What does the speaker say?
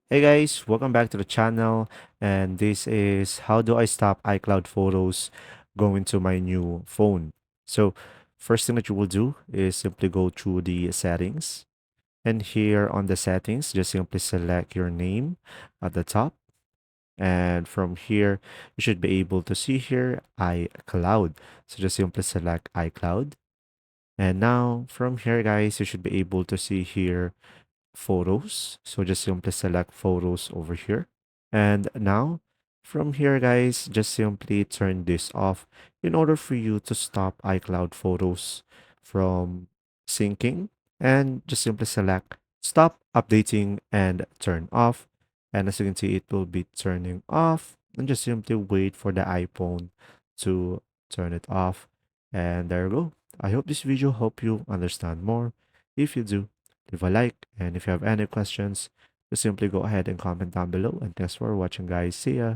Hey guys, welcome back to the channel. And this is how do I stop iCloud photos going to my new phone. So, first thing that you will do is simply go through the settings. And here on the settings, just simply select your name at the top. And from here, you should be able to see here iCloud. So just simply select iCloud. And now from here, guys, you should be able to see here photos. So just simply select photos over here. And now from here, guys, just simply turn this off in order for you to stop iCloud photos from syncing. And just simply select stop updating and turn off. And as you can see, it will be turning off. And just simply wait for the iPhone to turn it off. And there you go. I hope this video helped you understand more. If you do, leave a like, and if you have any questions, just simply go ahead and comment down below. And thanks for watching, guys. See ya.